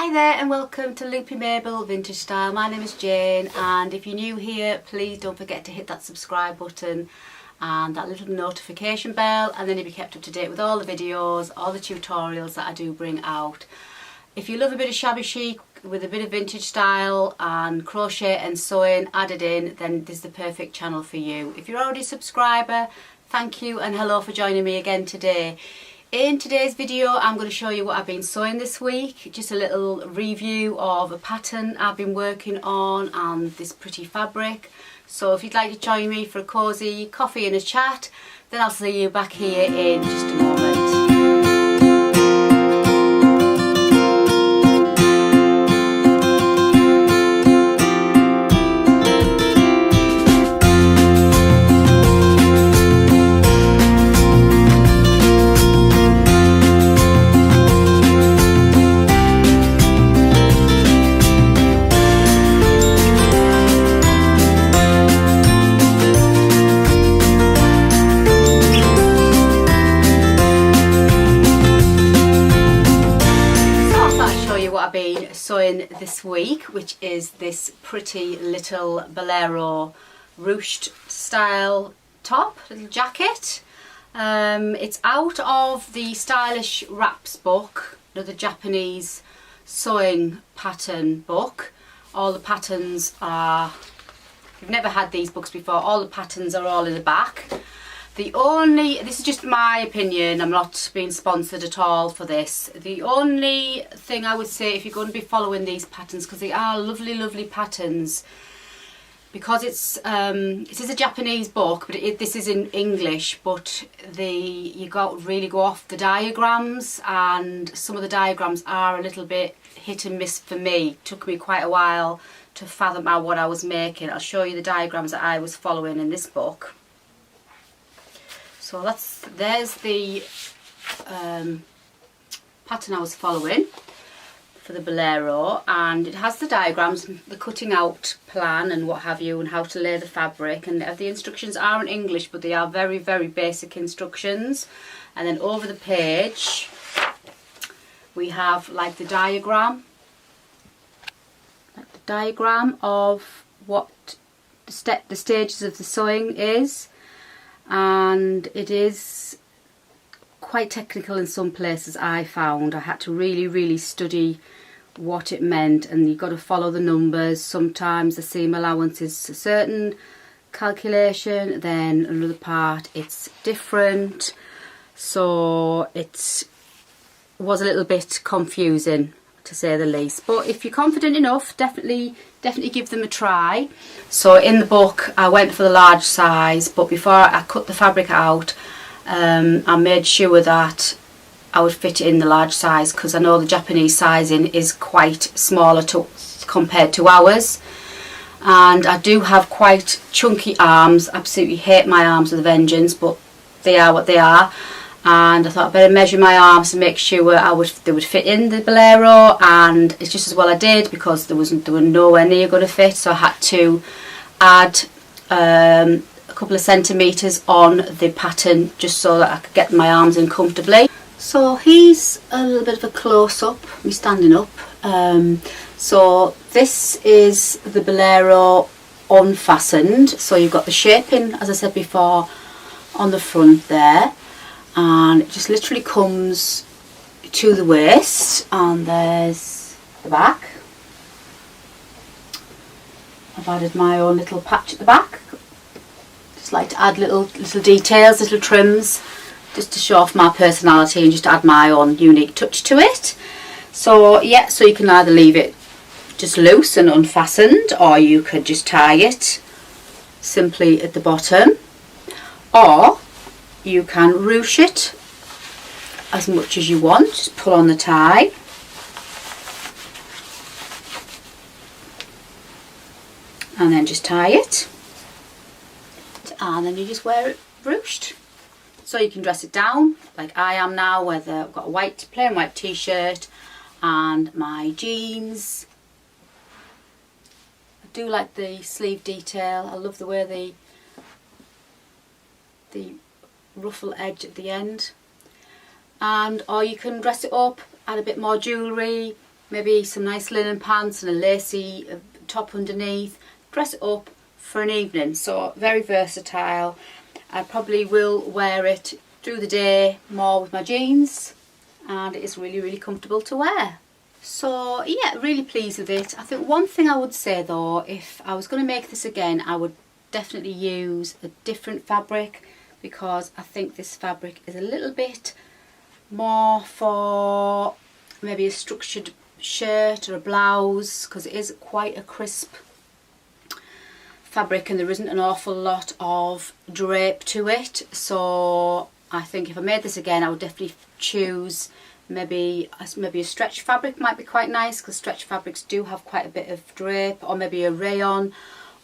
Hi there and welcome to Loopy Mabel Vintage Style. My name is Jane, and if you're new here, please don't forget to hit that subscribe button and that little notification bell, and then you'll be kept up to date with all the videos, all the tutorials that I do bring out. If you love a bit of shabby chic with a bit of vintage style and crochet and sewing added in, then this is the perfect channel for you. If you're already a subscriber, thank you and hello for joining me again today. In today's video I'm going to show you what I've been sewing this week, just a little review of a pattern I've been working on and this pretty fabric. So if you'd like to join me for a cosy coffee and a chat, then I'll see you back here in just a moment. Sewing this week, which is this pretty little Bolero ruched style top, little jacket. It's out of the Stylish Wraps book, another Japanese sewing pattern book. All the patterns are, if you've never had these books before, all the patterns are all in the back. This is just my opinion, I'm not being sponsored at all for this. The only thing I would say, if you're going to be following these patterns, because they are lovely, lovely patterns, because it is a Japanese book, but this is in English, but you really go off the diagrams, and some of the diagrams are a little bit hit and miss for me. It took me quite a while to fathom out what I was making. I'll show you the diagrams that I was following in this book. So there's the pattern I was following for the Bolero, and it has the diagrams, the cutting out plan and what have you, and how to lay the fabric, and the instructions are in English, but they are very, very basic instructions. And then over the page we have like the diagram of what the stages of the sewing is. And it is quite technical in some places. I found I had to really study what it meant, and you've got to follow the numbers. Sometimes the seam allowance is a certain calculation, then another part it's different, so it was a little bit confusing to say the least. But if you're confident enough, definitely give them a try. So in the book I went for the large size, but before I cut the fabric out, I made sure that I would fit it in the large size, because I know the Japanese sizing is quite smaller compared to ours, and I do have quite chunky arms. Absolutely hate my arms with a vengeance, but they are what they are. And I thought I'd better measure my arms to make sure they would fit in the Bolero, and it's just as well I did, because they were nowhere near going to fit, so I had to add a couple of centimetres on the pattern just so that I could get my arms in comfortably. So here's a little bit of a close-up, me standing up. So this is the Bolero unfastened, so you've got the shaping, as I said before, on the front there. And it just literally comes to the waist, and there's the back. I've added my own little patch at the back. Just like to add little details, little trims, just to show off my personality and just add my own unique touch to it. So yeah, so you can either leave it just loose and unfastened, or you could just tie it simply at the bottom, or you can ruche it as much as you want. Just pull on the tie, and then just tie it, and then you just wear it ruched. So you can dress it down like I am now, whether I've got a plain white t-shirt and my jeans. I do like the sleeve detail. I love the way the ruffle edge at the end. And or you can dress it up, add a bit more jewellery, maybe some nice linen pants and a lacy top underneath, dress it up for an evening. So very versatile. I probably will wear it through the day more with my jeans, and it is really, really comfortable to wear. So yeah, really pleased with it. I think one thing I would say though, if I was going to make this again, I would definitely use a different fabric, because I think this fabric is a little bit more for maybe a structured shirt or a blouse, because it is quite a crisp fabric and there isn't an awful lot of drape to it. So I think if I made this again, I would definitely choose maybe a stretch fabric. Might be quite nice, because stretch fabrics do have quite a bit of drape, or maybe a rayon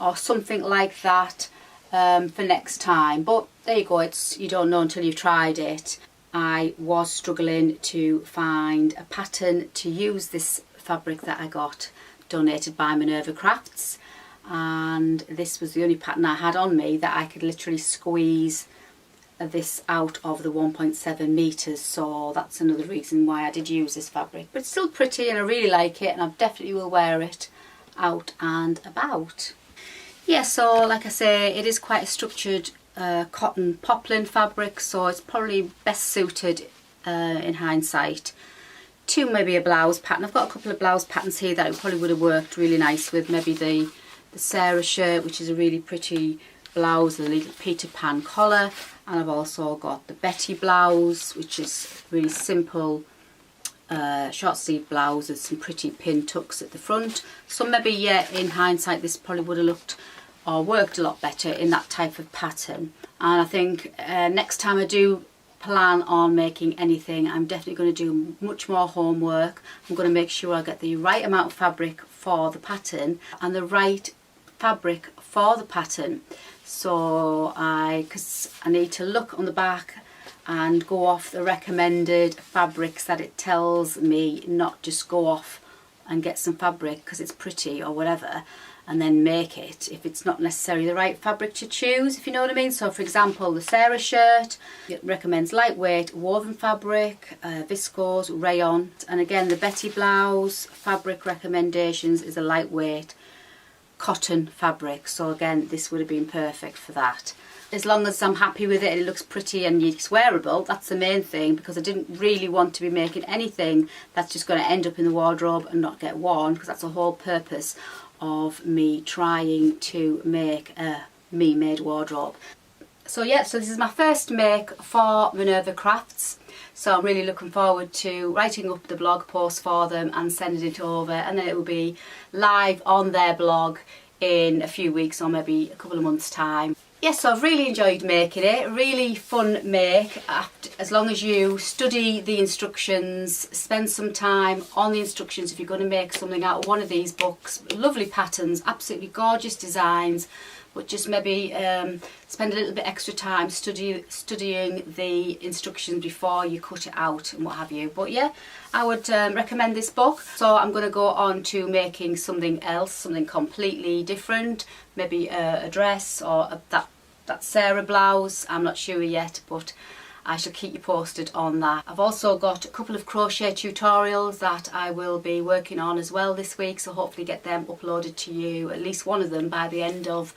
or something like that for next time. But there you go, you don't know until you've tried it. I was struggling to find a pattern to use this fabric that I got donated by Minerva Crafts, and this was the only pattern I had on me that I could literally squeeze this out of the 1.7 meters. So that's another reason why I did use this fabric. But it's still pretty and I really like it, and I definitely will wear it out and about. Yeah, so like I say, it is quite a structured cotton poplin fabric, so it's probably best suited in hindsight to maybe a blouse pattern. I've got a couple of blouse patterns here that it probably would have worked really nice with. Maybe the Sarah shirt, which is a really pretty blouse with a little Peter Pan collar, and I've also got the Betty blouse, which is really simple short sleeve blouse with some pretty pin tucks at the front. So maybe, yeah, in hindsight this probably would have looked or worked a lot better in that type of pattern. And I think next time I do plan on making anything, I'm definitely going to do much more homework. I'm going to make sure I get the right amount of fabric for the pattern and the right fabric for the pattern. So because I need to look on the back and go off the recommended fabrics that it tells me, not just go off and get some fabric because it's pretty or whatever and then make it if it's not necessarily the right fabric to choose, if you know what I mean. So for example, the Sarah shirt, it recommends lightweight woven fabric, viscose, rayon, and again the Betty blouse fabric recommendations is a lightweight cotton fabric. So again, this would have been perfect for that. As long as I'm happy with it and it looks pretty and it's wearable, that's the main thing, because I didn't really want to be making anything that's just going to end up in the wardrobe and not get worn, because that's the whole purpose of me trying to make a me-made wardrobe. So yeah, so this is my first make for Minerva Crafts. So I'm really looking forward to writing up the blog post for them and sending it over, and then it will be live on their blog in a few weeks or maybe a couple of months time. Yes, so I've really enjoyed making it. Really fun make. As long as you study the instructions, spend some time on the instructions if you're going to make something out of one of these books. Lovely patterns, absolutely gorgeous designs, but just maybe spend a little bit extra time studying the instructions before you cut it out and what have you. But yeah, I would recommend this book. So I'm going to go on to making something else, something completely different, maybe a dress or that Sarah blouse. I'm not sure yet, but I shall keep you posted on that. I've also got a couple of crochet tutorials that I will be working on as well this week, so hopefully get them uploaded to you, at least one of them, by the end of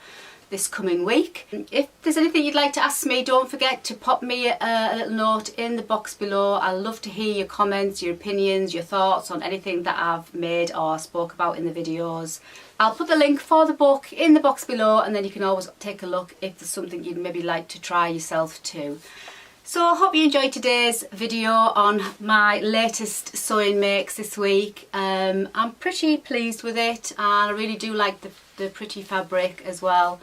this coming week. If there's anything you'd like to ask me, don't forget to pop me a little note in the box below. I love to hear your comments, your opinions, your thoughts on anything that I've made or spoke about in the videos. I'll put the link for the book in the box below, and then you can always take a look if there's something you'd maybe like to try yourself too. So I hope you enjoyed today's video on my latest sewing makes this week. I'm pretty pleased with it, and I really do like the pretty fabric as well.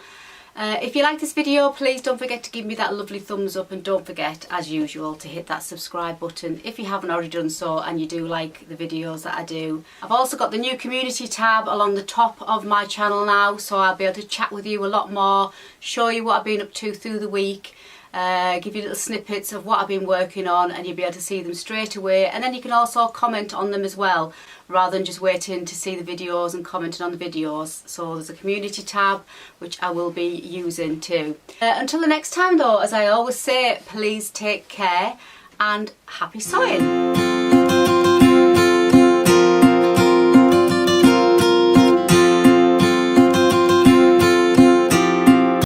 If you like this video, please don't forget to give me that lovely thumbs up, and don't forget, as usual, to hit that subscribe button if you haven't already done so and you do like the videos that I do. I've also got the new community tab along the top of my channel now, so I'll be able to chat with you a lot more, show you what I've been up to through the week, give you little snippets of what I've been working on, and you'll be able to see them straight away. And then you can also comment on them as well, rather than just waiting to see the videos and commenting on the videos. So there's a community tab which I will be using too. Until the next time though, as I always say, please take care and happy sewing.